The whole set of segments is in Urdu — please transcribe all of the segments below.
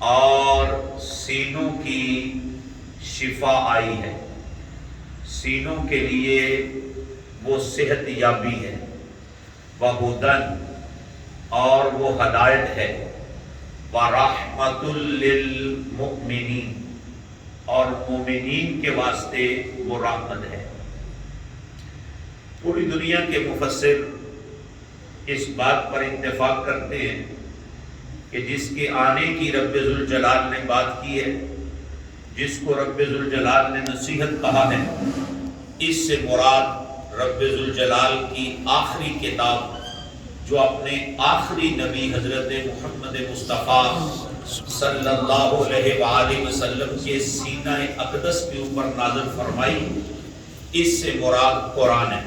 اور سینوں کی شفا آئی ہے، سینوں کے لیے وہ صحت یابی ہے، وہدن اور وہ ہدایت ہے، ورحمۃ للمؤمنین اور مومنین کے واسطے وہ رحمت ہے۔ پوری دنیا کے مفسر اس بات پر اتفاق کرتے ہیں کہ جس کے آنے کی رب ذوالجلال نے بات کی ہے، جس کو رب ذوالجلال نے نصیحت کہا ہے، اس سے مراد رب ذوالجلال کی آخری کتاب جو اپنے آخری نبی حضرت محمد مصطفیٰ صلی اللہ علیہ وآلہ وسلم کے سینہ اقدس کے اوپر نازل فرمائی، اس سے مراد قرآن ہے۔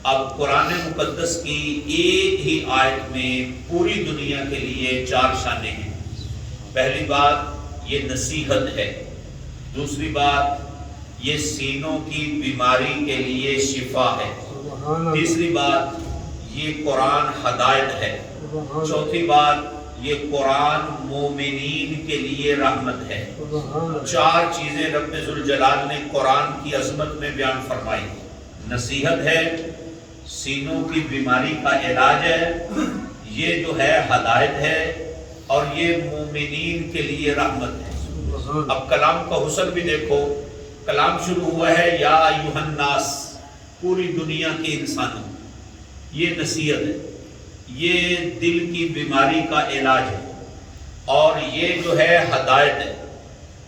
اب قرآن مقدس کی ایک ہی آیت میں پوری دنیا کے لیے 4 شانیں ہیں۔ پہلی بات یہ نصیحت ہے، دوسری بات یہ سینوں کی بیماری کے لیے شفا ہے، تیسری بات یہ قرآن ہدایت ہے، چوتھی بات یہ قرآن مومنین کے لیے رحمت ہے۔ 4 چیزیں رب ذوالجلال نے قرآن کی عظمت میں بیان فرمائی، نصیحت ہے، سینوں کی بیماری کا علاج ہے، یہ جو ہے ہدایت ہے، اور یہ مومنین کے لیے رحمت ہے۔ اب کلام کا حسن بھی دیکھو، کلام شروع ہوا ہے یا ایھا الناس، پوری دنیا کے انسانوں، یہ نصیحت ہے، یہ دل کی بیماری کا علاج ہے، اور یہ جو ہے ہدایت ہے،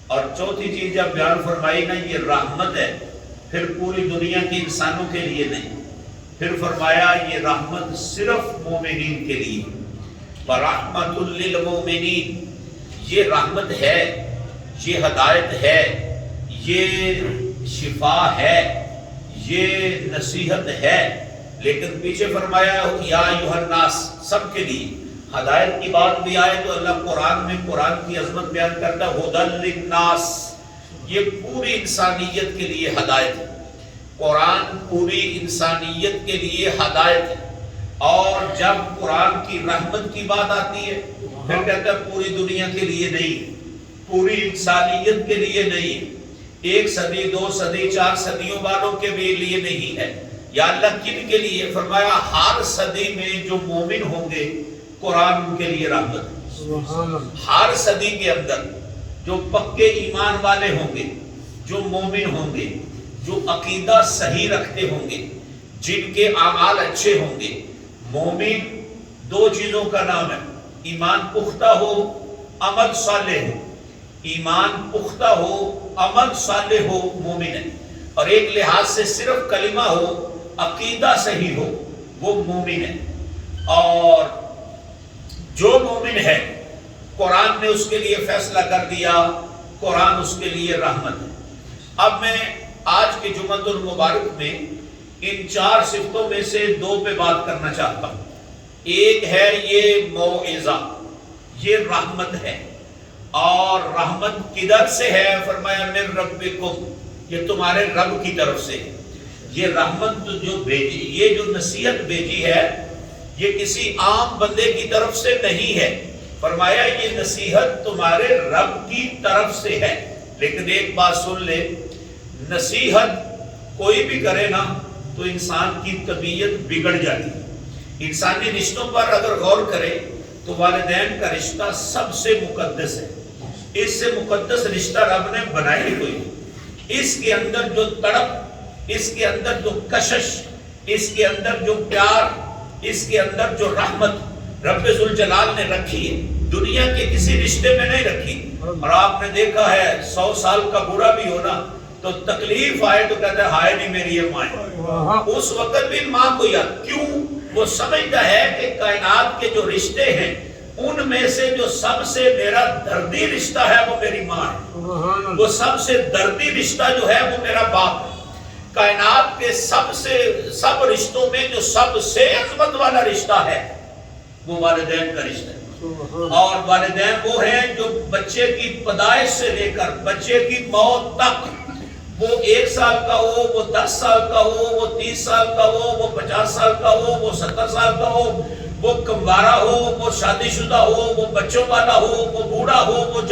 اور چوتھی چیز جب بیان فرمائی نا یہ رحمت ہے، پھر پوری دنیا کے انسانوں کے لیے نہیں، پھر فرمایا یہ رحمت صرف مومنین کے لیے، وَرَحْمَةٌ لِّلْمُؤْمِنِينَ، یہ رحمت ہے، یہ ہدایت ہے، یہ شفا ہے، یہ نصیحت ہے، لیکن پیچھے فرمایا یا ایھا الناس، سب کے لیے۔ ہدایت کی بات بھی آئے تو اللہ قرآن میں قرآن کی عظمت بیان کرتا ہے، ھدی للناس، یہ پوری انسانیت کے لیے ہدایت ہے، قرآن پوری انسانیت کے لیے ہدایت ہے۔ اور جب قرآن کی رحمت کی بات آتی ہے پھر کہتا ہے پوری دنیا کے لیے نہیں، پوری انسانیت کے لیے نہیں، 1 صدی 2 صدی 4 صدیوں والوں کے بھی لیے نہیں ہے۔ یا اللہ کن کے لیے؟ فرمایا ہر صدی میں جو مومن ہوں گے قرآن ان کے لیے رحمت ہے۔ ہر صدی کے اندر جو پکے ایمان والے ہوں گے، جو مومن ہوں گے، جو عقیدہ صحیح رکھتے ہوں گے، جن کے اعمال اچھے ہوں گے۔ مومن 2 چیزوں کا نام ہے، ایمان پختہ ہو، عمل صالح ہو۔ ایمان پختہ ہو، عمل صالح ہو، مومن ہے۔ اور ایک لحاظ سے صرف کلمہ ہو، عقیدہ صحیح ہو، وہ مومن ہے۔ اور جو مومن ہے قرآن نے اس کے لیے فیصلہ کر دیا، قرآن اس کے لیے رحمت ہے۔ اب میں آج کے جمعۃ المبارک میں ان 4 صفتوں میں سے 2 پہ بات کرنا چاہتا ہوں۔ ایک ہے یہ موعظہ، یہ رحمت ہے، اور رحمت کدھر سے ہے؟ فرمایا من ربکم، یہ تمہارے رب کی طرف سے ہے۔ یہ رحمت جو بھیجی، یہ جو نصیحت بھیجی ہے، یہ کسی عام بندے کی طرف سے نہیں ہے۔ فرمایا یہ نصیحت تمہارے رب کی طرف سے ہے۔ لیکن ایک بات سن لے، نصیحت کوئی بھی کرے نا تو انسان کی طبیعت بگڑ جاتی ہے۔ انسانی رشتوں پر اگر غور کرے تو والدین کا رشتہ سب سے مقدس ہے، اس سے مقدس رشتہ رب نے بنایا ہی کوئی نہیں۔ اس کے اندر جو تڑپ، اس کے اندر جو کشش، اس کے اندر جو پیار، اس کے اندر جو رحمت رب ذوالجلال نے رکھی ہے، دنیا کے کسی رشتے میں نہیں رکھی۔ اور آپ نے دیکھا ہے 100 سال کا بوڑھا بھی ہونا تو تکلیف آئے تو کہتا ہے ہائے نہیں میری یہ ماں، اس وقت بھی ماں کو یاد، کیوں؟ وہ سمجھتا ہے کہ کائنات کے جو رشتے ہیں ان میں سے جو سب سے میرا دردی رشتہ ہے وہ میری ماں ہے، وہ سب سے دردی رشتہ جو ہے وہ میرا باپ ہے۔ کائنات کے سب رشتوں میں جو سب سے عظمت والا رشتہ ہے وہ والدین کا رشتہ ہے۔ اور والدین وہ ہیں جو بچے کی پیدائش سے لے کر بچے کی موت تک، وہ 1 سال کا ہو، وہ 10 سال کا ہو، وہ 30 سال کا ہو، وہ 50 سال کا ہو، وہ 70 سال کا ہو، وہ کمبارہ ہو، وہ شادی شدہ ہو، وہ بچوں والا ہو، وہ بوڑھا ہو،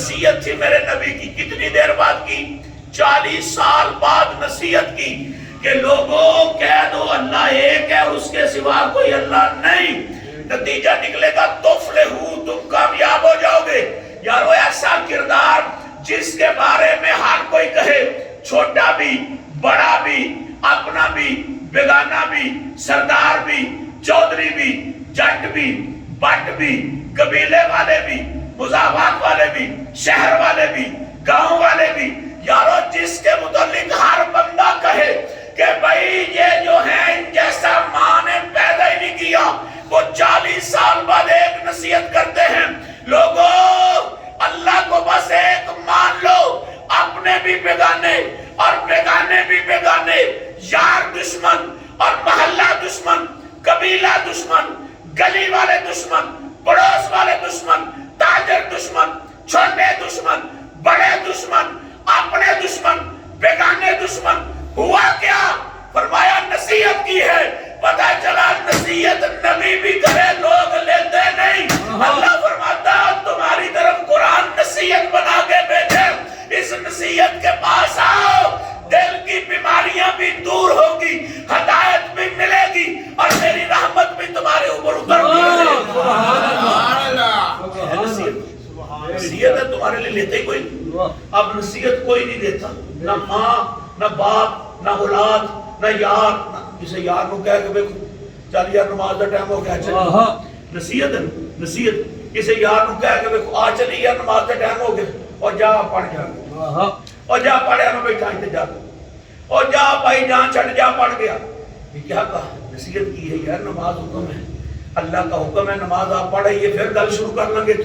نصیحت تھی میرے نبی کی، کتنی دیر بعد کی؟ 40 سال بعد نصیحت کی کہ لوگوں کہہ دو اللہ ایک ہے اور اس کے سوا کوئی اللہ نہیں، نتیجہ نکلے گا تفلحو، تم کامیاب ہو جاؤ گے۔ یارو ایسا کردار جس کے بارے میں ہر کوئی کہے، چھوٹا بھی بڑا بھی، اپنا بھی بیگانہ بھی، سردار بھی، چودھری بھی، جٹ بھی، بٹ بھی، قبیلے والے بھی، مضافات والے بھی، شہر والے بھی، گاؤں والے بھی، یارو جس کے متعلق ہر بندہ کہے کہ بھائی یہ جو ہے ان جیسا ماں نے پیدا ہی نہیں کیا، وہ 40 سال بعد ایک نصیحت کرتے ہیں، لوگوں اللہ کو بس ایک مان لو، اپنے بھی بیگانے اور بیگانے بھی بیگانے، یار دشمن اور محلہ دشمن، قبیلہ دشمن، گلی والے دشمن، پڑوس والے دشمن، تاجر دشمن، چھوٹے دشمن، بڑے دشمن، اپنے دشمن، بیگانے دشمن۔ ہوا کیا؟ فرمایا نصیحت کی ہے، پتہ چلا نصیحت نبی بھی کرے لوگ لیتے نہیں۔ اللہ فرماتا تمہاری طرف قرآن نصیحت بنا کے بھیجے، اس نصیحت کے پاس آؤ، دل کی بیماریاں بھی دور ہوگی، ہدایت بھی ملے گی اور میری رحمت بھی تمہارے اوپر اتر گی۔ نصیحت ہے تمہارے لیے لیتے ہی کوئی نہیں۔ اب نصیحت کوئی نہیں دیتا، نہ ماں، نہ باپ، نہ اولاد، نہ یار۔ جسے یار کو کہہ کہ چل یار نماز کا ٹائم ہو گیا چل، نصیحت ہے نصیحت۔ کسی یار کو کہہ کہ آ چلی یار نماز کا ٹائم ہو گیا، اور جا پڑھ جا، اور جا پڑھیا میں بیٹھا ہی جا، اور جا بھائی جان چھٹ جا پڑھ گیا۔ یہ کیا کہا؟ نصیحت کی ہے یار نماز حکم ہے، اللہ کا حکم ہے، نماز آپ پڑھائیے، پھر گل شروع کر لیں گے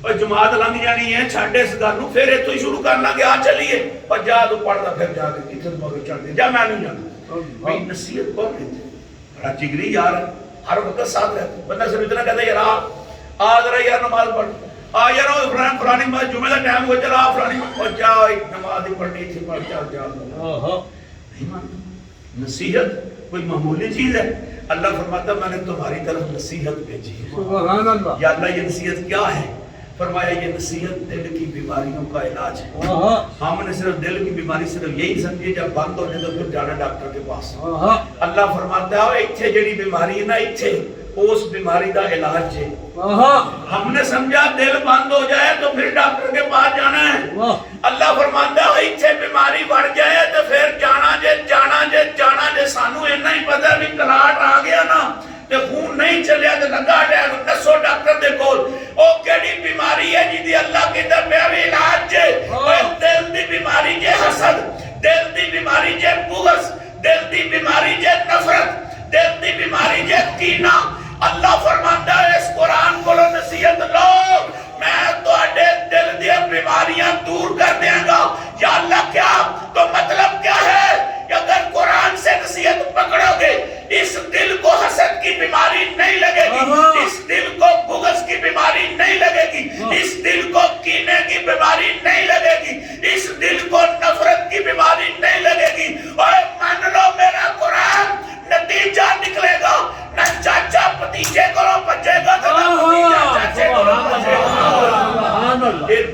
اور جماعت لنگ جانی ہے، چھاڑے اس گل پھر اتو ہی شروع کر لیں گے، آ چلیے اور جا تو پڑھتا پھر جا کے کتنے مگر چڑھ دے، جا میں نہیں جانا۔ بھائی نصیحت کون کہتے ہیں؟ بڑا جگری یار ہے، ہر وقت ساتھ رہتا ہے، بندہ صرف اتنا کہتا ہے یار آ ذرا یار نماز پڑھ، آ یار فلانی جمعہ کا ٹائم ہو چلا فلانی، اور جا نماز ہی پڑھنی تھی پڑھ جا جا۔ نہیں مانتا، نصیحت کوئی معمولی چیز ہے؟ اللہ فرماتا میں نے تمہاری طرف نصیحت بھیجی ہے۔ سبحان اللہ۔ یا اللہ یہ نصیحت کیا ہے؟ فرمایا یہ نصیحت دل کی بیماریوں کا علاج ہے۔ ہم نے صرف دل کی بیماری صرف یہی سمجھے جب بند ہو جائے تو پھر جانا ڈاکٹر کے پاس۔ اللہ فرماتا ہے اتھے جڑی بیماری ہے نا، اتھے اس بیماری کا علاج ہے۔ ہم نے سمجھا دل بند ہو جائے تو پھر ڈاکٹر کے پاس جانا ہے۔ اللہ فرماتا ہے اتھے بیماری بڑھ جائے تو پھر جانا جے جانا جے جانا جے۔ سانو اتنا ہی پتہ بھی کلاٹ آ گیا نا تے خون نہیں چلیا تے لگا ڈیگ دسو ڈاکٹر دے کول او کیڑی بیماری ہے جی دی اللہ کے در پہ بھی علاج جے؟ دل دی بیماری جے حسد، دل دی بیماری جے بغض، دل دی بیماری جے نفرت، دل دی بیماری جے کینہ۔ اللہ فرماتا ہے اس قرآن کو لو نصیحت لو، میں تو اڈے دل دی بیماریاں دور کر دیں گا۔ یا اللہ کیا تو مطلب کیا ہے کہ اگر قرآن سے نصیحت پکڑو گے اس دل کو حسد کی بیماری نہیں لگے گی، اس دل کو بغض کی بیماری نہیں لگے گی، اس دل کو کینے کی بیماری نہیں لگے گی، اس دل کو نفرت کی بیماری نہیں لگے گی۔ اور مان لو میرا قرآن، نتیجہ نکلے گا نہ چاچا پتیجے کو بچے گا تو نہ پتیجہ چاچے کو بچے گا۔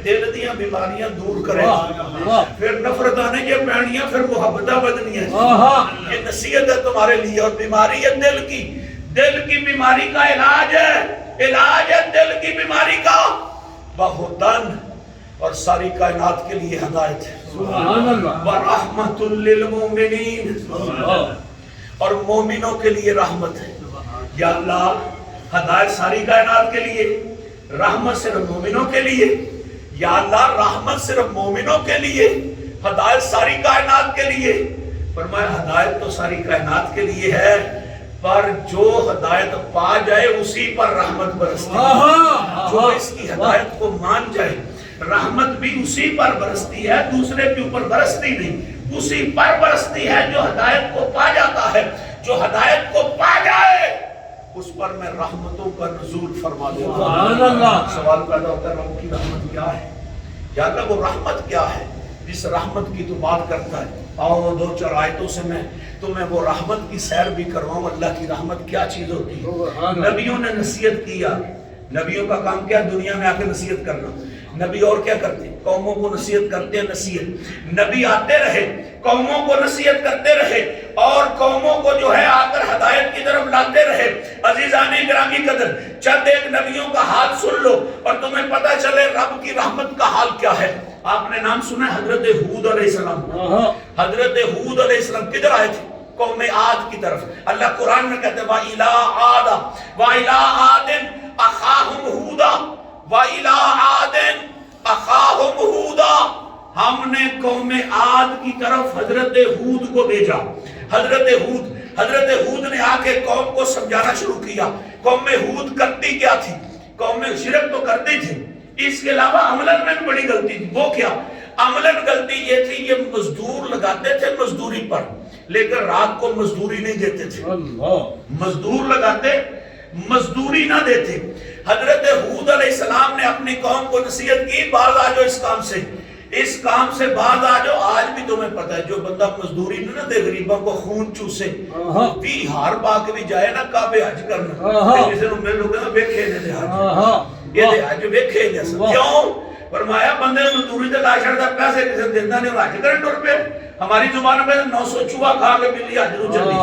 دل دیاں بیماریاں دور کرے گا، پھر نفرت آنے کی پہنیاں، پھر محبتہ بدنی ہے۔ یہ نصیحت ہے تمہارے لیے، اور بیماری ہے دل کی، دل کی بیماری کا علاج ہے، علاج ہے دل کی بیماری کا بہتن، اور ساری کائنات کے لیے ہدایت ہے۔ وَرَحْمَةٌ لِّلْمُؤْمِنِينَ، اور مومنوں کے لیے رحمت ہے۔ یا اللہ ہدایت ساری کائنات کے لیے، رحمت صرف مومنوں کے لیے۔ یا اللہ رحمت صرف مومنوں کے لیے، ہدایت ساری کائنات کے لیے۔ فرمایا ہدایت تو ساری کائنات کے لیے ہے، پر جو ہدایت پا جائے اسی پر رحمت برستی ہے۔ جو اس کی ہدایت کو مان جائے رحمت بھی اسی پر برستی ہے، دوسرے کے اوپر برستی نہیں، اسی پر برستی ہے جو ہدایت کو پا جاتا ہے۔ جو ہدایت کو پا جائے اس پر میں رحمتوں کا نزول فرما دوں گا۔ سوال پیدا ہوتا ہے رب کی رحمت کیا ہے؟ یا اللہ وہ رحمت کیا ہے جس رحمت کی تو بات کرتا ہے؟ آؤ دو چار آیتوں سے میں تمہیں وہ رحمت کی سیر بھی کرواؤں، اللہ کی رحمت کیا چیز ہوتی ہے۔ نبیوں نے نصیحت کیا، نبیوں کا کام کیا؟ دنیا میں آ کے نصیحت کرنا. نبی اور کیا کرتے؟ قوموں کو نصیحت کرتے ہیں. نصیحت نبی آتے رہے, قوموں کو نصیحت کرتے رہے اور قوموں کو جو ہے آ کر ہدایت کی طرف لاتے رہے. عزیزان گرامی قدر, چند ایک نبیوں کا حال سن لو اور تمہیں پتہ چلے رب کی رحمت کا حال کیا ہے. آپ نے نام سنا ہے حضرت ہود علیہ السلام. حضرت ہود علیہ السلام کدھر آئے تھے؟ قوم عاد کی طرف. اللہ قرآن میں کہتے ہیں وَإِلَىٰ عَادَ وَإِلَىٰ عَادٍ أَخَاهُمْ هُودًا وَإِلَىٰ عَادٍ أَخَاهُمْ هُودًا. ہم نے قوم عاد کی طرف حضرت ہود کو بھیجا. حضرت ہود نے آ کے قوم کو سمجھانا شروع کیا. قوم ہود کرتی کیا تھی؟ قوم شرک تو کرتی تھی, اس کے علاوہ عملاً میں بھی بڑی غلطی تھی. وہ کیا؟ عملاً غلطی یہ تھی, یہ مزدور لگاتے تھے مزدوری پر, لیکن رات کو مزدوری نہیں دیتے تھے. مزدور لگاتے, مزدوری نہ دیتے. حضرت ہود علیہ السلام نے اپنی قوم کو نصیحت کی, باز آ جاؤ اس کام سے, اس کام سے باز آ جاؤ. آج بھی تمہیں پتہ ہے جو بندہ مزدوری نہ دے غریبوں کو خون چوسے, بھی ہار پا کے بھی جائے نا کعبے حج کرنا, کسی نے میرے لوگوں نے ویکھے نے حج, یہ حج ویکھے نے. کیوں؟ فرمایا بندے مزدوری تے لا چھڑدا, پیسے کسی دیندہ نہیں, حج کرن ٹر پے. ہماری زبان میں 900 چوہا کھا کے بلی حج نو چلی,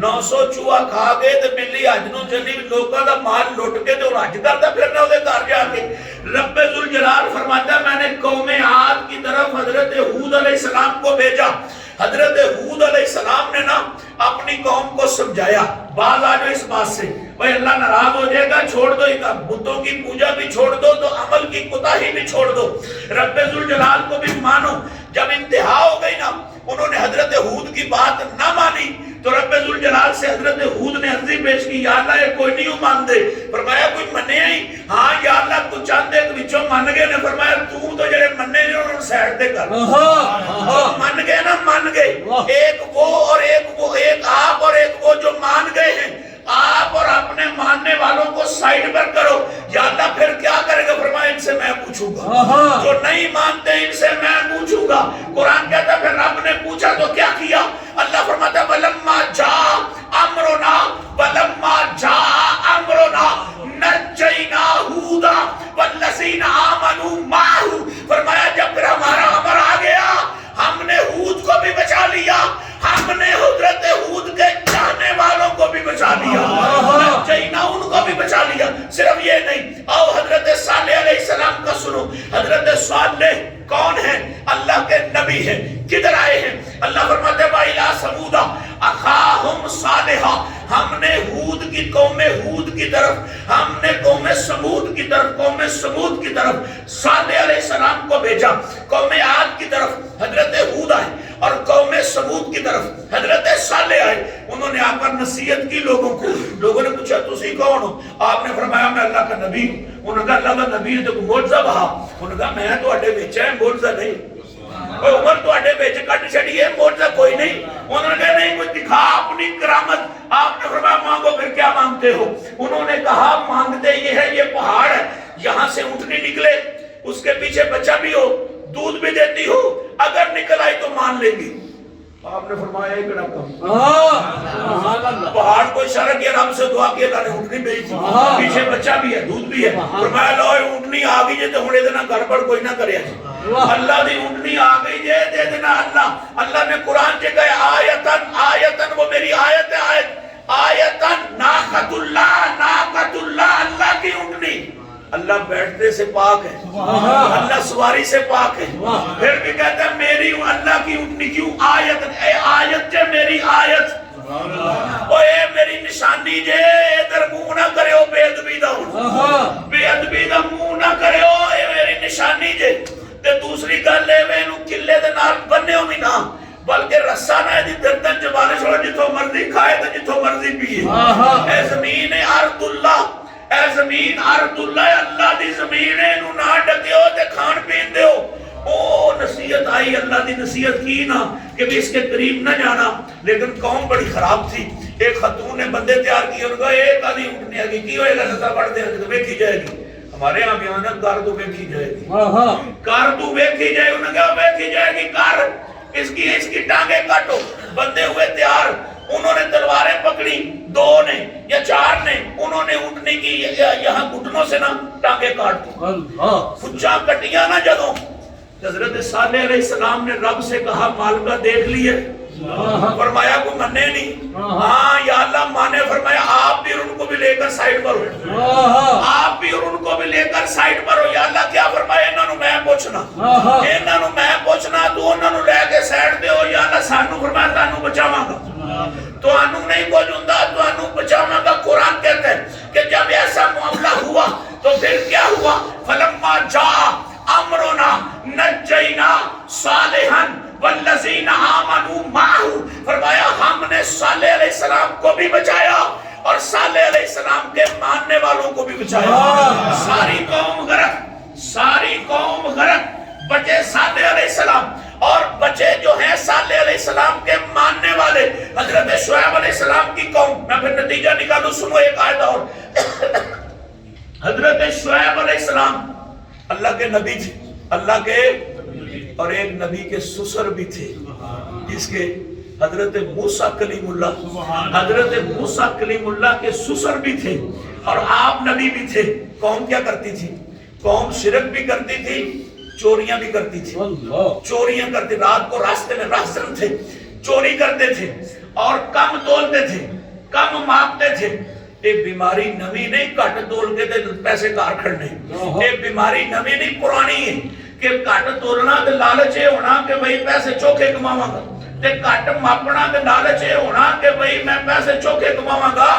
900 چوہا کھا کے تے بلی حج نو چلی. لوکاں دا مال لٹ کے تے حج کردا پھرنا اودے گھر جا کے. رب ذوالجلال فرماتا ہے میں نے قوم عاد کی طرف حضرت ہود علیہ السلام کو بھیجا. حضرت ہود علیہ السلام نے نا اپنی قوم کو سمجھایا, باز آ جاؤ اس بات سے, بھائی اللہ ناراض ہو جائے گا, چھوڑ دو بتوں کی پوجا بھی چھوڑ دو, تو عمل کی کوتاہی بھی چھوڑ دو, رب ذوالجلال کو بھی مانو. جب انتہا ہو گئی نا, انہوں نے حضرت ہود کی بات نہ مانی, تو رب ذوالجلال سے حضرت ہود نے عرضی پیش کی, یا اللہ یہ کوئی نہیں مان دے. فرمایا کوئی منے ہی؟ ہاں یا اللہ تو چاہتے ایک وچوں مان گئے نے. فرمایا تو جڑے منے نے انہوں نے سائڈ تے کر. مان گئے نا, مان گئے. ایک وہ اور ایک وہ, ایک آپ اور ایک وہ جو مان گئے ہیں. آپ اور اپنے ماننے والوں کو سائڈ پر کرو. یا اللہ پھر کیا کرے گا؟ فرمایا ان سے میں پوچھوں گا, جو نہیں مانتے ان سے میں پوچھوں گا. قرآن کہتا ہے پھر رب نے پوچھا تو کیا کیا؟ اللہ فرماتا ہے وَلَمَّا جَاءَ أَمْرُنَا وَلَمَّا جَاءَ أَمْرُنَا نَجَّيْنَا هُودًا وَالَّذِينَ آمَنُوا مَعَهُ. فرمایا جب پھر ہمارا امر آ گیا, ہم نے ہود کو بھی بچا لیا, ہم نے حضرت ہود کے چاہنے والوں کو بھی بچا لیا, نجینا ان کو بھی بچا لیا. صرف یہ نہیں, آؤ حضرت صالح علیہ السلام کا سنو. حضرت صالح کون ہیں؟ اللہ کے نبی ہیں. کدھر آئے ہیں؟ اللہ فرماتے ہیں وَإِلَىٰ ثَمُودَ أَخَاهُمْ صَالِحًا. ہم نے ہود کی قوم ہود کی طرف, ہم نے قوم سمود کی طرف, قوم سمود کی طرف صالح علیہ السلام کو بھیجا. قوم عاد کی طرف حضرت ہود آئے اور قوم سمود کی طرف حضرت صالح آئے. انہوں نے آ کر نصیحت کی لوگوں کو. لوگوں نے پوچھا تسی کون ہو؟ آپ نے فرمایا میں اللہ کا نبی ہوں. انہوں نے کہا اللہ کا نبی ہے تو معجزہ بہا. انہوں نے کہا میں تو اڈے بیچ ہے, معجزہ نہیں. کوئی عمر تو اڈے بیچ کٹ چھڑی ہے, معجزہ کوئی نہیں. انہوں نے کہا نہیں, کوئی دکھا اپنی کرامت. آپ نے فرمایا مانگو. پھر کیا مانگتے ہو؟ انہوں نے کہا مانگتے یہ ہے, یہ پہاڑ ہے, یہاں سے اونٹنی نکلے, اس کے پیچھے بچہ بھی ہو, دودھ بھی دیتی ہو, اگر نکل آئی تو مان لیں گی. آپ نے فرمایا ایک رقم, پہاڑ کو اشارہ کیا, رب سے دعا کیا, اللہ نے اونٹنی بھیجی, پیچھے بچہ بھی ہے, دودھ بھی ہے. فرمایا لو اونٹنی آ گئی جے تو ہن دینا گڑبڑ کوئی نہ کرے. اللہ دی اونٹنی آ گئی جے دے دینا. اللہ نے قرآن سے کہا آیتن, آیتن وہ میری آیت ہے, آیت آیتن ناقۃ اللہ, اللہ کی اونٹنی. اللہ بیٹھنے سے پاک ہے, اللہ سواری سے پاک ہے. پھر بھی کہتا ہے میری اللہ کی اونٹنی کیوں آیت, اے آیت جے میری آیت, او اے میری نشانی جے, ادھر منہ نہ کرے ہو بے ادبی دا, بے ادبی دا منہ نہ کرے ہو, اے میری نشانی جے. تے دوسری گل اے وے نو کلے دے نال بننے ہو بھی نہ, بلکہ رسا نہ دی گردن چ بالے چھوڑ, جتھوں مرضی کھائے تے جتھوں مرضی پیے. اے زمین ارض اللہ, اے زمین ارض اللہ, اللہ دی زمین ہے, نو نہ ڈکیو تے کھان پین دیو. او نصیحت آئی, اللہ دی نصیحت کی نا کہ بھی اس کے قریب نہ جانا. لیکن قوم بڑی خراب تھی. ایک خاتون نے بندے تیار کیے, انہوں نے کہا ایک آدھی اونٹنی آ گئی, کی ہوئے گا نسا پڑھ دے تو ویکھی جائے گی. ہمارے یہاں بیان ہے کار تو ویکھی جائے گی, کار تو ویکھی جائے. انہوں نے کہا ویکھی جائے گی کار, اس کی ٹانگیں کاٹو. بندے ہوئے تیار, انہوں نے تلواریں پکڑی، 2 نے یا 4 نے، انہوں نے اونٹنے کی یہاں گھٹنوں سے نا ٹانگیں کاٹ دی، کچھاں کٹیاں نا جدوں۔ حضرت صالح علیہ السلام نے رب سے کہا مالکہ دیکھ لیے، فرمایا کو مننے نہیں، ہاں یا اللہ مانے، فرمایا آپ بھی اور ان کو بھی لے کر سائٹ پر ہو، آپ بھی اور ان کو بھی لے کر سائٹ پر ہو۔ یا اللہ کیا فرمایا؟ انہوں نے میں پوچھنا، انہوں نے میں پوچھنا، تو انہوں نے لے کے سائٹ دے ہو۔ یا اللہ سانو فرمایا تانو بچاواں گا، تو انہوں نہیں کچھ ہوندا، تو انہوں بچاواں گا۔ قرآن کہتا ہے کہ جب ایسا معاملہ ہوا تو پھر کیا ہوا؟ فلما جاء امرنا نجینا صالحا والذین آمنوا معہ، فرمایا ہم نے صالح علیہ السلام کو بھی بچایا اور صالح علیہ السلام کے ماننے والوں کو بھی بچایا۔ ساری قوم غرق، ساری قوم غرق، بچے صالح علیہ السلام، اور بچے جو ہیں صالح علیہ السلام کے ماننے والے حضرت شعیب علیہ السلام کی قوم۔ میں پھر نتیجہ نکالوں، سنو ایک آیت اور۔ حضرت شعیب علیہ السلام اللہ کے نبی تھے، اللہ کے، اور ایک نبی کے سسر بھی تھے جس کے حضرت موسیٰ کلیم اللہ، حضرت موسیٰ کلیم اللہ کے سسر بھی تھے اور آپ نبی بھی تھے۔ قوم کیا کرتی تھی؟ قوم شرک بھی کرتی تھی، چوریاں بھی کرتی تھی، چوریاں کرتی، رات کو راستے میں راہزن تھے، چوری کرتے تھے اور کم تولتے تھے، کم مانگتے تھے۔ ایک بیماری نوی نہیں، کٹ تول کے دے پیسے کار کھڑنے، ایک بیماری نوی نہیں پرانی ہے کہ کٹ تولنا تے لالچ ہے ہونا کہ بھئی پیسے چوکھے کماواں گا، تے کٹ ماپنا تے لالچ ہے ہونا کہ بھئی میں پیسے چوکھے کماواں گا۔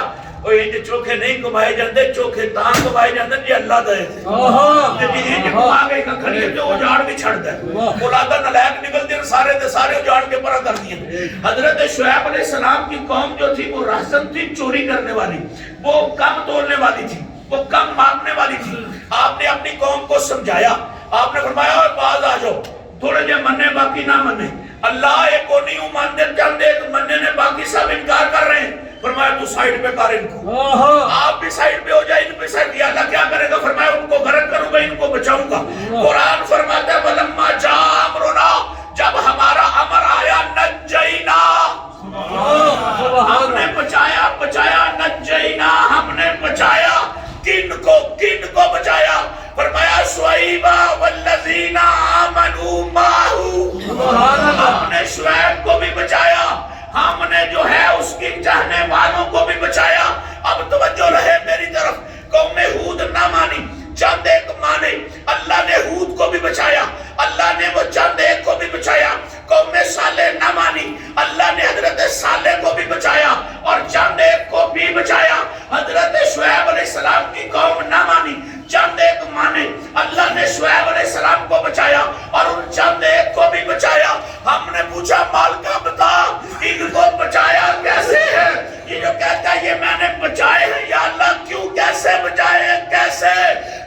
اور یہ جو چوکھے نہیں کمائے جاندے، چوکھے تاں کمائے جاندے جی اللہ دے تے جی یہ کما گئی کھڑی ہے جو اجاڑ بھی چھڑ دے، اولادہ نلائق نکلتے ہیں سارے دے سارے اجاڑ کے پرا کر دیے۔ حضرت شعیب علیہ السلام کی قوم جو تھی وہ راہزن تھی، چوری کرنے والی، وہ کم تولنے والی تھی، وہ کم مانگنے والی تھی۔ آپ نے اپنی قوم کو سمجھایا، آپ نے فرمایا اور باز آ جاؤ، تھوڑے جے مننے باقی نہ مننے، اللہ ایک کو نہیں مانتے چاہتے تو مننے نے باقی سب انکار کر رہے ہیں۔ فرمایا تو سائیڈ پہ کر ان کو، آپ بھی سائیڈ پہ ہو جائے، ان پہ سائیڈ کیا۔ اللہ کیا کرے گا؟ فرمایا ان کو غرق کروں گا، ان کو بچاؤں گا۔ قرآن فرماتا ہے وَلَمَّا جَاءَ أَمْرُنَا، جب ہمارا امر آیا نجینا، ہم نے بچایا، بچایا، نجینا، ہم نے بچایا۔ کن کو بچایا؟ فرمایا شعیبہ والذین آمنوا معہ، ہم نے شعیب کو بھی بچایا، ہم نے جو ہے اس کی چاہنے والوں کو بھی بچایا۔ اب توجہ رہے میری طرف، قوم ہود نہ مانی، چند ایک مانے، اللہ نے ہود کو بھی بچایا، اللہ نے وہ چند ایک کو بھی بچایا۔ قوم صالح نہ مانی، اللہ نے حضرت صالح کو بھی بچایا اور چند ایک کو بھی بچایا۔ حضرت شعیب علیہ السلام کی قوم نہ مانی، چند ایک مانے، اللہ نے شعیب علیہ السلام کو بچایا اور ان چند ایک کو بھی بچایا۔ ہم نے پوچھا مالکہ بتا ان کو بچایا کیسے ہے؟ یہ جو کہتا ہے یہ میں نے بچائے ہیں، یا اللہ کیوں، کیسے بچائے ہیں، کیسے؟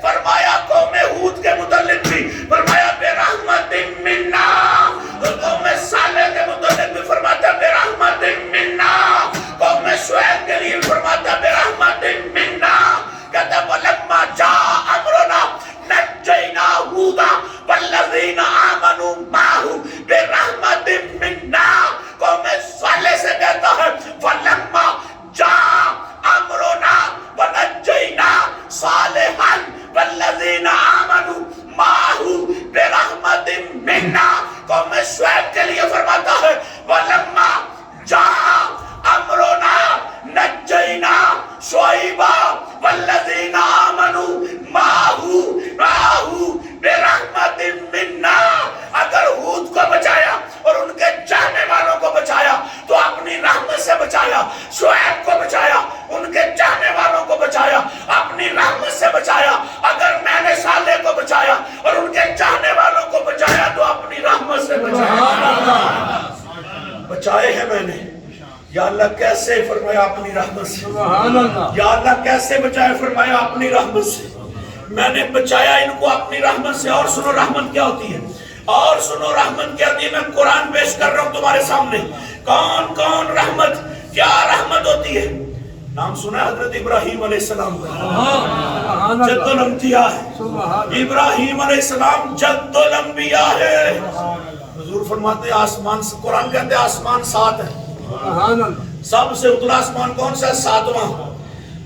فرمایا قوم ہود کے متعلق بھی فرمایا برحمت منا، قوم صالح کے متعلق بھی فرماتا برحمت منا، قوم شعیب کے لیے فرماتا برحمت منا۔ کہتا وَلَمَّا جَاءَ أَمْرُنَا نَجَّيْنَا هُودًا وَالَّذِينَ آمَنُوا مَعَهُ بِرَحْمَةٍ مِنَّا۔ قوم صالح سے کہتا ہے وَلَمَّا جَاءَ أَمْرُنَا وَنَجَّيْنَا صَالِحًا وَالَّذِينَ آمَنُوا مَعَهُ بِرَحْمَةٍ مِنَّا۔ قوم شعیب کے لیے فرماتا ہے وَلَمَّا جَاءَ أَمْرُنَا نَجَّيْنَا شُعَيْبًا وَالَّذِينَ آمَنُوا مَعَهُ بِرَحْمَةٍ مِنَّا۔ اگر ہود کو بچایا اور ان کے چاہنے والوں کو بچایا تو اپنی رحمت سے بچایا، شعیب کو بچایا، ان کے چاہنے والوں کو بچایا، اپنی رحمت سے بچایا۔ اگر میں نے صالح کو بچایا اور ان کے چاہنے والوں کو بچایا تو اپنی رحمت سے بچایا۔ بچائے ہیں میں نے، یا اللہ کیسے؟ فرمایا اپنی رحمت سے۔ یا اللہ کیسے بچائے؟ فرمایا اپنی رحمت سے، میں نے بچایا ان کو اپنی رحمت سے۔ اور سنو رحمت کیا ہوتی ہے، اور سنو رحمت کیا ہوتی ہے، میں قرآن پیش کر رہا ہوں تمہارے سامنے۔ کون کون رحمت، کیا رحمت ہوتی ہے؟ نام سنا ہے حضرت ابراہیم علیہ السلام کا، جد الانبیاء ہے، ابراہیم علیہ السلام جد الانبیاء ہے۔ حضور فرماتے ہیں آسمان، قرآن کہتے ہیں آسمان 7 ہے، سب سے اتلا آسمان کون سا ہے؟ 7واں۔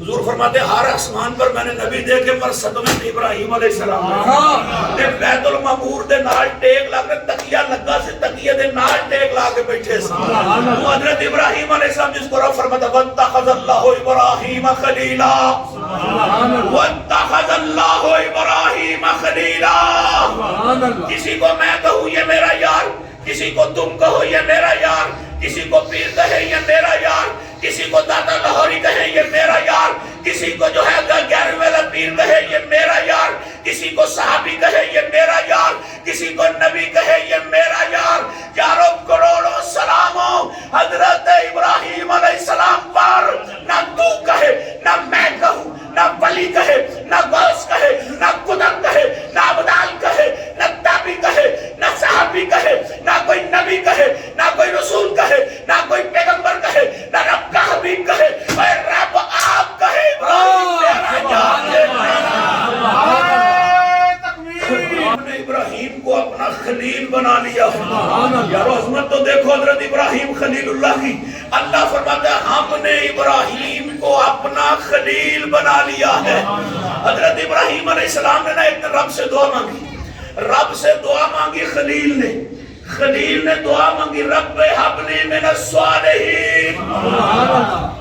حضور فرماتے ہیں ہر آسمان پر میں نے نبی دیکھے پر 7ویں ابراہیم علیہ السلام تے بیت المعمور دے نال ٹیک لا کے تکیہ لگا سے تکیے دے نال ٹیک لا کے بیٹھے سے وہ حضرت ابراہیم علیہ السلام جس کو رب فرماتا واتخذ اللہ ابراہیم خلیلا واتخذ اللہ ابراہیم خلیلا۔ کسی کو میں کہوں یہ میرا یار، کسی کو تم کہو یہ میرا یار، کسی کو پیر کہے یہ میرا یار، کسی کو دادا لاہوری کہے یہ میرا یار، کسی کو جو ہے گیارہویں والا پیر کہے یہ میرا یار، کسی کو صحابی کہے یہ میرا یار، کسی کو نبی کہے یہ میرا یار۔ یارو کروڑوں سلاموں حضرت ابراہیم علیہ السلام پر، نہ تو کہے، نہ میں کہوں، نہ ولی کہے، نہ غوث کہے، نہ قدر کہے، نہ عبدال کہے، نہ تابی کہے، نہ صحابی کہے، نہ کوئی نبی کہے، نہ کوئی رسول کہے، نہ کوئی پیغمبر کہے، نہ رب کا حبیب کہے، اے رب آپ کہے ہم نے ابراہیم کو اپنا خلیل بنا لیا۔ یارو عظمت تو دیکھو حضرت ابراہیم خلیل اللہ کی۔ اللہ فرماتا ہے ہم نے ابراہیم کو اپنا خلیل بنا لیا ہے۔ حضرت ابراہیم علیہ السلام نے ایک دن رب سے دعا مانگی، رب سے دعا مانگی خلیل نے دعا مانگی رب ہب لی من الصالحین۔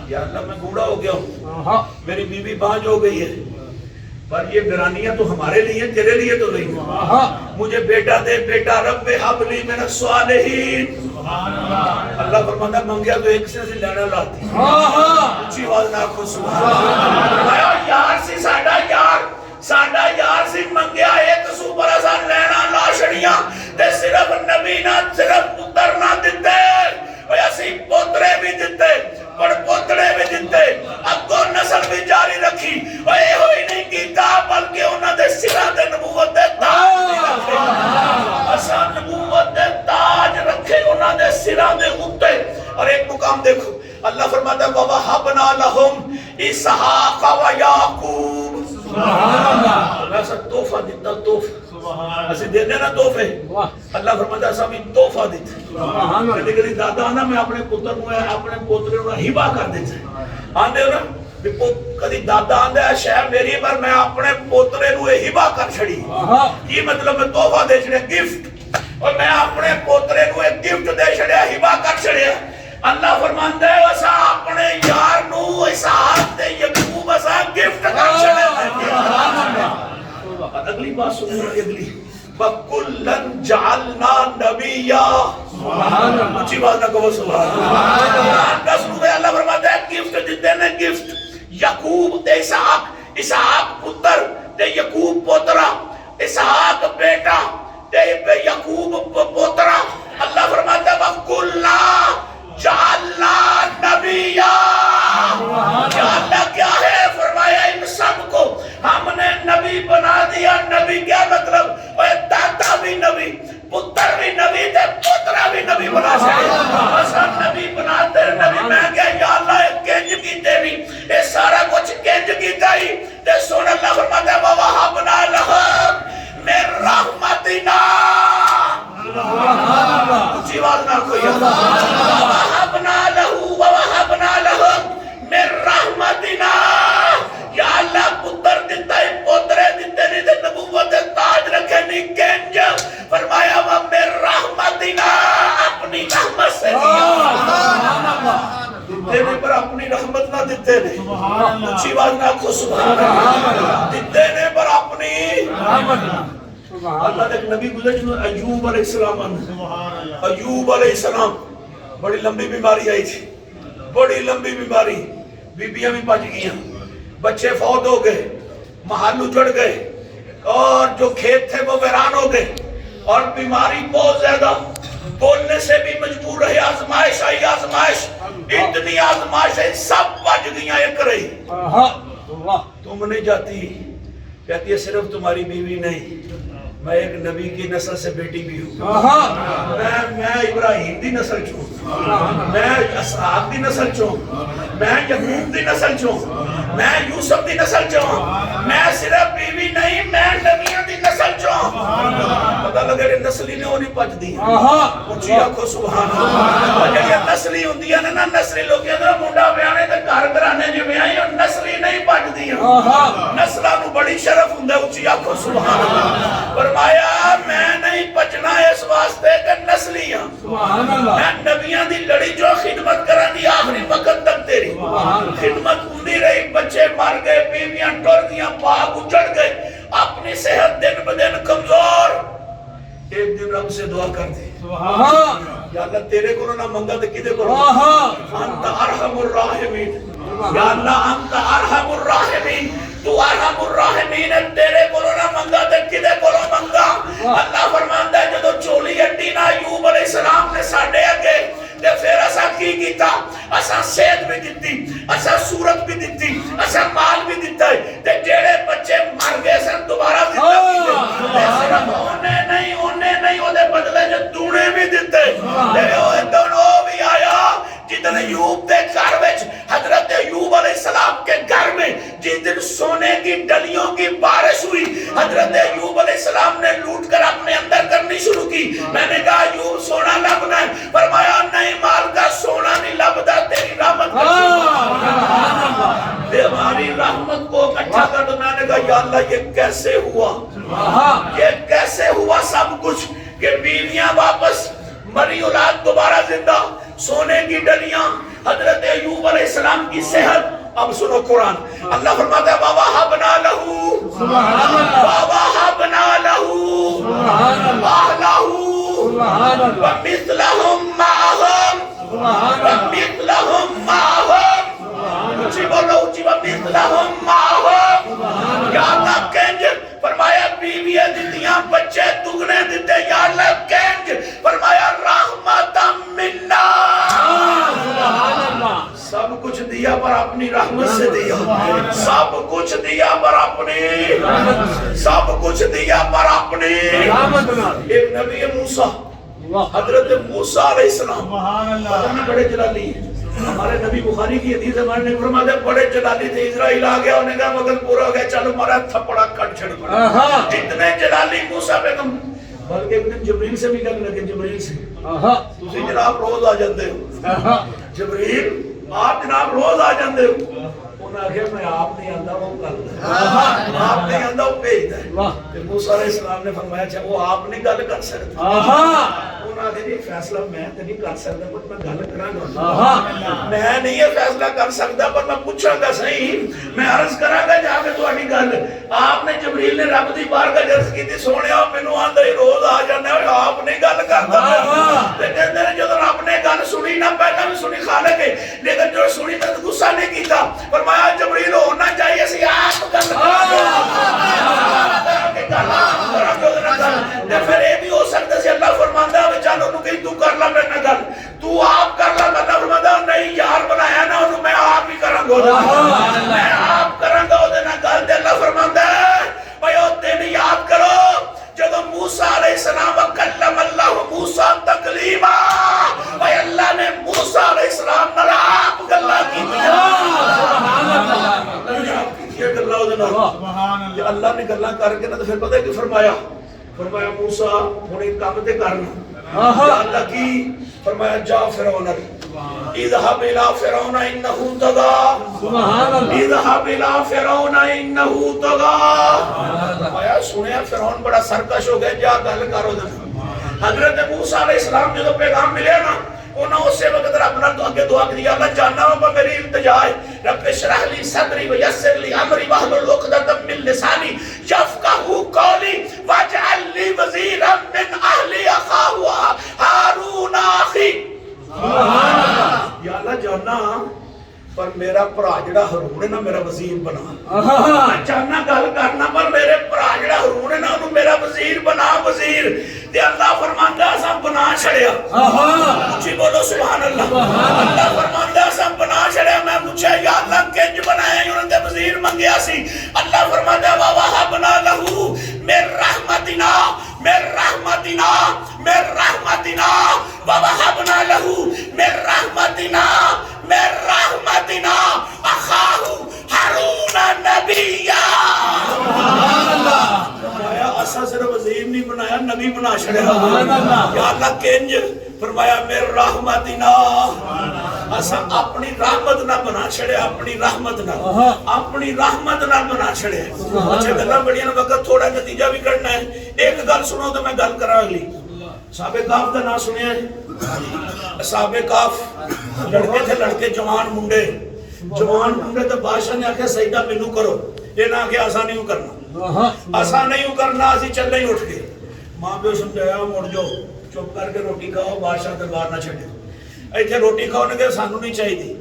یا اللہ میں بوڑھا ہو گیا ہوں، میری بیوی بانجھ ہو گئی ہے، پر یہ گرانیاں تو ہمارے لیے ہیں، تیرے لیے تو نہیں، مجھے بیٹا دے بیٹا رب حب لی من الصالحین۔ اللہ فرماتا ہے منگیا تو ایک سے لینا لاتی، اونچی آواز نہ کو سبحان یار سی ساڈا یار سی منگیا ایک سو پر اساں لینا لا چھڑیاں تے صرف نبی نہ صرف پتر نہ دتے، اوے اسی پوترے بھی دتے، پر پوترے بھی دتے، اگوں نسل بھی جاری رکھی، اوے ہوئی نہیں کیتا بلکہ انہاں دے سراں تے نبوت دے تاج رکھے، اساں نبوت دے تاج رکھے انہاں دے سراں دے اوتے۔ اور ایک مقام دیکھو اللہ فرماتا ہے وَوَهَبْنَا لَهُمْ إِسْحَاقَ وَيَعْقُوبَ۔ ایسا تحفہ دیتا، تحفہ اسے دینے نا تحفے، اللہ فرماتا ہے سامین تحفہ دیتا۔ کدی کدی دادا آنا میں اپنے پتر کو اپنے پوترے کو ہبا کر دیتا، آندے ہو نا کدی دادا آندے ہے شہر میری پر میں اپنے پوترے کو ہبا کر چھڑی، یہ مطلب میں تحفہ دے چھڑے گفٹ، اور میں اپنے پوترے کو ایک گفٹ دے چھڑے ہبا کر چھڑے۔ اللہ فرماندے وسا اپنے یار نو اسحاق تے یعقوب اسا گفٹ کر چھڑے۔ اگلی بات سنو، اگلی وَكُلًّا جَعَلْنَا نَبِيًّا۔ اونچی بات نہ کہو سبحان اللہ۔ اللہ فرماتا ہے گفٹ دیتے نے گفٹ، یعقوب تے اسحاق پتر تے یعقوب پوترا، اسحاق بیٹا تے یعقوب پوترا۔ اللہ فرماتا ہے وَكُلًّا جعلنا نبیّا۔ اللہ کیا ہے؟ فرمایا ان سب کو ہم نے نبی بنا دیا۔ نبی کیا مطلب؟ اے دادا بھی نبی، پتر بھی نبی تے پترا بھی نبی بنا سکے، اسا نبی بناتے نبی۔ میں کیا یا اللہ ایک کنج کیتے بھی اے سارا کچھ کنج کیتا ہی تے سن اللہ فرماتا ہے وَوَهَبْنَا لَهُم مِن رَحْمَتِنَا۔ اونچی آواز نہ کوئی وَوَهَبْنَا لَهُم مِن رَحْمَتِنَا۔ یا اللہ پتر دیتا ہے، پوترے دیتے نہیں تے نبوت تاج رکھے نہیں کنج، فرمایا وَمِن رَحْمَتِنَا، اپنی رحمت سے دیا۔ دیتے نے پر اپنی رحمت نہ دیتے نے، اونچی آواز نہ کو سبحان اللہ، دیتے نے پر اپنی رحمت۔ اللہ نے ایک نبی گزر جنہوں ایوب علیہ السلام، ایوب علیہ السلام بڑی لمبی بیماری آئی تھی، بڑی لمبی بیماری، بیبیاں بھی بچ گئیں، بچے فوت ہو گئے، محل اجڑ گئے، اور جو کھیت تھے وہ ویران ہو گئے، اور بیماری بہت زیادہ، بولنے سے بھی مجبور رہے، آزمائش آئی، آزمائش اتنی آزمائش ہے سب بچ گئیں ایک رہی۔ تم نہیں جاتی، کہتی ہے صرف تمہاری بیوی نہیں، میں ایک نبی کی نسل سے بیٹی بھی ہوں، میں ابراہیم دی نسل چوں، میں اسحاق دی نسل چوں، میں یعقوب دی نسل چوں، میں یوسف دی نسل چوں، میں صرف بیوی نہیں میں نبیوں دی نسل چوں۔ پتہ لگے نسلی نے وہ نہیں پچدی اچھی آکھو سبحان اللہ جڑیاں نسلی ہوندیاں نے نا نسلی لوکیاں دا منڈا بیانے تے گھر گھرانے جو بیائی اور نسلی نہیں پچدیاں نسلاں نو بڑی شرف ہوندا اچھی آکھو سبحان اللہ فرمایا میں نہیں پچنا اس واسطے کہ نسلی ہاں میں نبیاں دی لڑی جو خدمت کران دی آخری وقت تک تیری خدمت ہوندی رہی بچے مر گئے بیویاں ٹر گئیاں باغ اجڑ گئے اپنی صحت دن بدن کمزور ایک دن رب سے دعا کر دی یا اللہ تیرے کو نہ منگا تو کدے کو انت ارحم الراحمین یا اللہ انت ارحم الراحمین تو ارحم الراحمین تیرے کو نہ منگا تو کدے کو منگا اللہ فرماندا ہے جدو چولی اٹی نا ایوب علیہ السلام نے ساڈے اگے تے پھر اسا کی کیتا اسا صحت بھی دتی اسا صورت بھی دتی اسا مال بھی دتا ہے تے جڑے بچے مر گئے سن دوبارہ زندہ کیتے تے صرف اونے نہیں او دے بدلے جو تونے بھی دتے تے او دونوں بھی آیا جتنے ایوب دے گھر وچ حضرت ایوب علیہ السلام کے گھر میں جس دن سونے کی ڈلیوں کی بارش ہوئی حضرت ایوب علیہ السلام نے لوٹ کر اپنے اندر کرنی شروع کی میں نے کہا ایوب سونا لبنا ہے فرمایا نہیں مال کا سونا نہیں لبدا تیری رحمت کا ہماری رحمت کو اکٹھا کر دو میں نے کہا یا اللہ یہ کیسے ہوا یہ کیسے ہوا سب کچھ کہ بیویاں واپس مری اولاد دوبارہ زندہ سونے کی ڈلیاں حضرت ایوب علیہ السلام کی صحت اب سنو قرآن اللہ فرماتا ہے وَوَهَبْنَا لَهُ وَوَهَبْنَا لَهُ أَهْلَهُ وَمِثْلَهُمْ مَعَهُمْ اچھی بولو اچھی وَمِثْلَهُمْ مَعَهُمْ یا اللہ کنج فرمایا بیویاں دیتیاں بچے دگنے دیتے یا اللہ کنج فرمایا رحمت منا سب کچھ دیا پر اپنی رحمت سے دیا سب کچھ دیا پر اپنی سب کچھ دیا پر اپنی ایک نبی موسیٰ حضرت موسیٰ علیہ السلام پتہ بڑے جلالی ہمارے نبی بخاری کی حدیث ہمارے نے فرمایا بڑے جلالی تھے اسرائیل آ گیا انہیں کہا مگر پورا ہو گیا چلو مارا تھپڑا کٹ چھڑ پڑا اتنے جلالی موسیٰ پیغم بلکہ ایک دن جبریل سے بھی کہنے لگے جبریل سے تسی جناب روز آ جاندے ہو جبریل آپ جناب روز آ جاندے ہو انہاں کہا میں آپ نہیں آندا وہ کردا آپ نہیں آندا وہ بھیجدا ہے موسیٰ علیہ السلام نے فرمایا اچھا وہ آپ نہیں گل کر سکتے انہاں نے یہ فیصلہ میں تے نہیں کر سکدا پر میں گل کراں گا میں نہیں یہ فیصلہ کر سکدا پر میں پوچھاں گا صحیح میں عرض کراں گا جا کے تہاڈی گل آپ نے جبریل نے رب دی بارگاہ عرض کیتی سونیا مینوں آندا ہی روز آ جاندے ہو آپ نہیں گل کردا تے کہندے نے جدوں رب نے گل سنی نہ پہلا بھی سنی خالق ہے لیکن جو سنی تے غصہ نہیں کیتا فرمایا جبریل ہونا چاہیے سی آپ گل پھر یہ بھی ہو سکتا سی اللہ فرماندا ہے چلو انہوں کہ تو کر لا میرے نال گل تو آپ کر لا اللہ فرماندا نہیں یار بنایا نا انہوں میں آپ ہی کراں گا میں آپ کراں گا اودے نال گل تے اللہ فرماندا ہے بھائی او دن یاد کرو جب موسیٰ علیہ السلام وکلم اللہ موسیٰ تکلیما بھائی اللہ نے موسیٰ علیہ السلام نال آپ گلاں کیتیاں اللہ نے گلاں کر کے نا تو پھر پتہ ہے کہ فرمایا موسیٰ ہن ایک کام تے کرنا اللہ کی فرمایا جا فرعون اذهب الى فرعون انه طغى اذهب الى فرعون انه طغى فرمایا سنیا فرعون بڑا سرکش ہو گیا جا گل کرو حضرت موسیٰ علیہ السلام جو پیغام ملے نا انہوں اسے وقت رب نے آگے دعا کی اللہ جاننا ہوں پر میری التجا ہے رب اشرح لی صدری ویسر لی امری واحلل عقدۃ من لسانی یفقهوا قولی واجعل لی وزیرا من اہلی اخاہ ہارون اخی یا اللہ جاننا پر میرا بھرا جڑا ہارون ہے نا میرا وزیر بنا میں چاہنا گل کرنا پر میرے بھرا جڑا ہارون ہے نا انہوں میرا وزیر بنا وزیر تے اللہ فرماندا سب بنا چھڑیا اچھی بولو سبحان اللہ اللہ فرماندا سب بنا چھڑیا میں پوچھا یا اللہ کنج بنایا انہوں نے وزیر منگیا سی اللہ فرماندا وا وہبنا لہو من رحمتنا من رحمتنا من رحمتنا وا وہبنا لہو من رحمتنا من رحمتنا اخاہ ہارون نبیا سبحان اللہ اساس صرف وزیر نہیں بنایا نبی بنا چھڑیا یا اللہ کنج فرمایا میرے رحمتنا اسا اپنی رحمت نہ بنا چھڑیا اپنی رحمت نہ بنا چھڑیا اچھا گلاں بڑیاں وقت تھوڑا نتیجہ بھی کرنا ہے ایک گل سنو تو میں گل کراں اگلی اصحاب کہف دا نام سنیا ہے اصحاب کہف لڑکے تھے لڑکے جوان منڈے تو بادشاہ نے آکھیا سجدہ مینوں کرو یہ نہ کہ ایسا نہیں کرنا اسی چلے ہی اٹھ کے ماں پیو سمجھایا مڑ جاؤ چپ کر کے روٹی کھاؤ بادشاہ دربار نہ چھڈو ایتھے روٹی کھاؤ نے کہ سانو نہیں چاہیے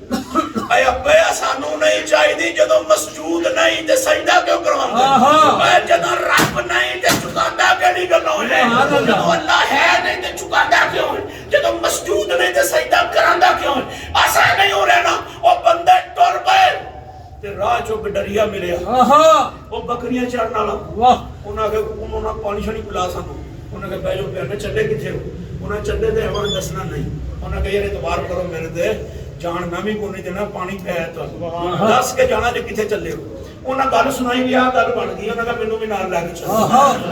اے ابے سانو نہیں چاہیے جدوں مسجود نہیں تے سجدہ کیوں کرواؤں اے جدوں رب نہیں تے چکاندا کیڑی گل ہوے جدوں اللہ ہے نہیں تے چکاندا کیوں جدوں مسجود نہیں تے سجدہ کراندا کیوں ایسا نہیں ہو رہا نا او بندے ٹر پئے تے راہ چوں ڈریا ملیا او بکریاں چرن والا انہاں نے پانی شانی پلا سانو انہاں نے بیٹھ جو پیانے چلے کتھے ہو انہاں چلے تے ہمیں دسنا نہیں انہاں نے یار اعتبار کرو میرے تے جان میں بھی کوئی نہیں دینا پانی پیا تو دس کے جانا جے کتھے چلے ہو انہاں گل سنائی بھی آ گل بن گئی انہاں کہ مینوں بھی نال لے کے چلو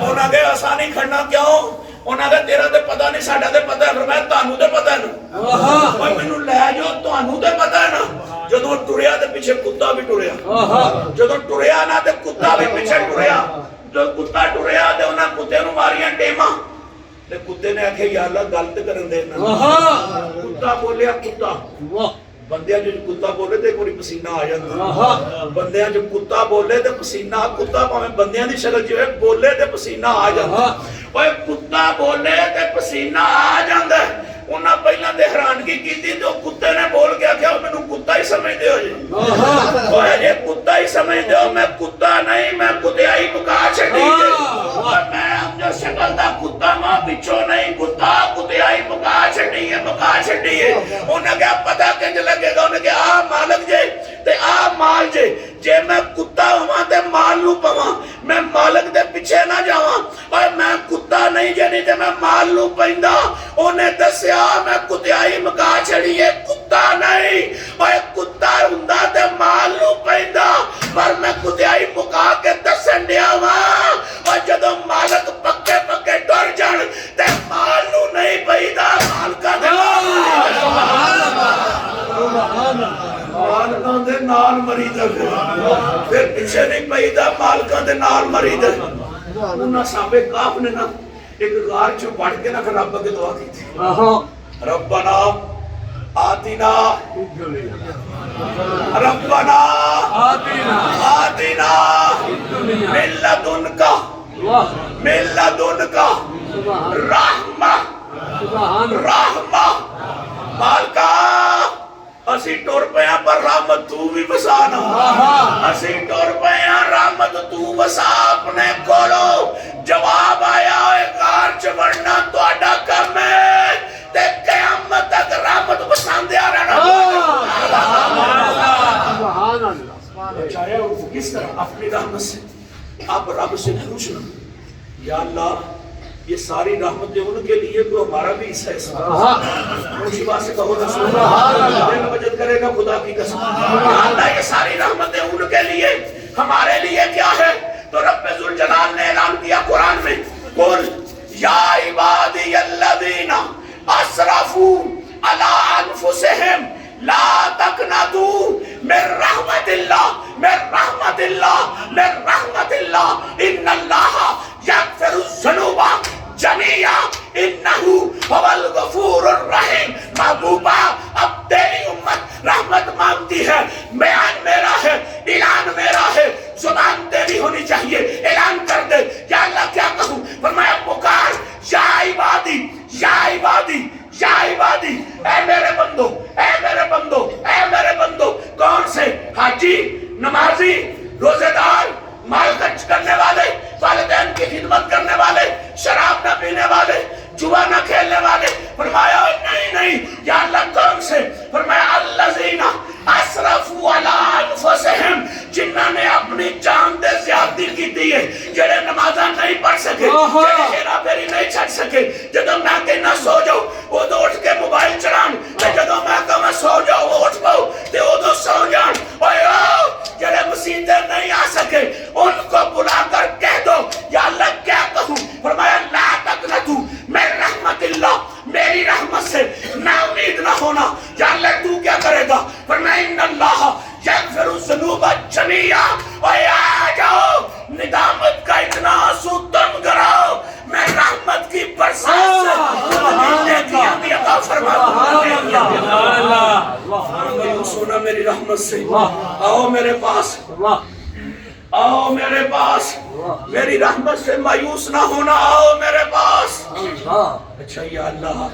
انہاں کہ اساں نہیں کھڑنا کیوں انہاں کہ تیرا تے پتہ نہیں ساڈا تے پتہ ہے فرمایا تانوں تے پتہ ہے نا اوے مینوں لے جاؤ تانوں تے پتہ ہے نا جدوں ٹریا تے پیچھے کتا بھی ٹریا جدوں ٹریا نا تے کتا بھی پیچھے ٹریا جو کتا ٹریا تے انہاں کتے نوں ماریاں ٹیماں تے کتے نے آکھیا یا اللہ غلط کرن دے نا کتا بولیا کتا بندیاں جو کتا بولے تے کوئی پسینہ آ جاندا بندیاں جو کتا بولے تے پسینہ کتا پاویں بندیاں دی شکل جو ہے بولے تے پسینہ آ جاندا اوے کتا بولے تے پسینہ آ جاندا انہاں پہلاں تے حیرانگی کیتی تے کتے نے بول کے آکھیا مینوں کتا ہی سمجھدے ہو جی اوے جے کتا ہی سمجھدے ہو میں کتا نہیں میں کتیائی مکا چھڈی میں ہم جو شکل دا کتا ماں پچھو نہیں کتا کتیائی مکا چھڈی ہے انہاں کیا پتہ کنج لگے گا انہاں کہ آ مالک جے تے آ مال جے میں کتا ہواں تے مال نو پواں میں مالک دے پیچھے نہ جاواں اور میں کتا نہیں جے تے میں مال نو پیندا اونے دسیا میں کتیائی مکا چھڑی ہے کتا نہیں اور کتا ہوندا تے مال نو پیندا پر میں کتیائی مکا کے دسن دیا واں اور جدوں مالک پکے پکے ڈر جان تے مال نو نہیں پیندا مالکاں دے مالکاں دے نال مریدا پھر پیچھے نہیں پیندا مالکاں دے نال مریدا انہاں صاحب کہف نے نا ایک غار چ بڑھ کے نہ رب کے دعا کی تھی ربنا آتنا من لدنک رحمہ مالکا اسی ٹر پیا پر رحمت تو بھی بسانا اسی ٹر پیا رحمت تو بسا اپنے کولو جواب آیا اے غار چ وڑنا تہاڈا کم ہے تے قیامت تک رحمت بساندیا رہنا سبحان اللہ چاہے کس طرح اپنی رحمت سے اب رب سے پوچھنا یا اللہ یہ ساری رحمتیں ان کے لیے تو ہمارا بھی حصہ ہے اسی بات سے کہو نا سبحان اللہ دل وجد کرے گا خدا کی قسم اللہ یہ ساری رحمتیں ان کے لیے ہمارے لیے کیا ہے تو رب ذوالجلال نے اعلان کیا قرآن میں قل یا عبادی الذین اسرفوا علی انفسہم لا تقنطوا من رحمت اللہ ان اللہ یغفر الذنوب جميعا انہو هو الغفور الرحیم محبوبہ اب تیری امت رحمت مانگتی ہے بیان میرا ہے اعلان میرا ہے زبان تیری ہونی چاہیے اعلان کر دے یا اللہ کیا کہوں فرمایا پکار یا عبادی یا عبادی یا عبادی اے میرے بندو اے میرے بندو اے میرے بندو کون سے حاجی نمازی روزے دار مال خرچ کرنے والے والدین کی خدمت کرنے والے شراب نہ پینے والے جوا نہ کھیلنے والے فرمایا نہیں یا اللہ کون سے فرمایا الذین اسرفوا علی انفسہم جنہاں نے اپنی جان دے زیادتی کی ہے جڑے نمازاں نہیں پڑھ سکے جڑے ہیرا پھیری نہیں چھڈ سکے جدوں میں کہنا سو جاؤ اودوں اٹھ کے موبائل چلان تے جدوں میں کہاں سو جاؤ اٹھ پاؤ تے اودوں سو جان اوئے جڑے مسیطے نہیں آ سکے ان کو بلا کر کہہ دو یا اللہ کیا کہوں میری رحمت سے آؤ میرے پاس آؤ میرے پاس میری رحمت سے مایوس نہ ہونا آؤ میرے پاس اچھا یا اللہ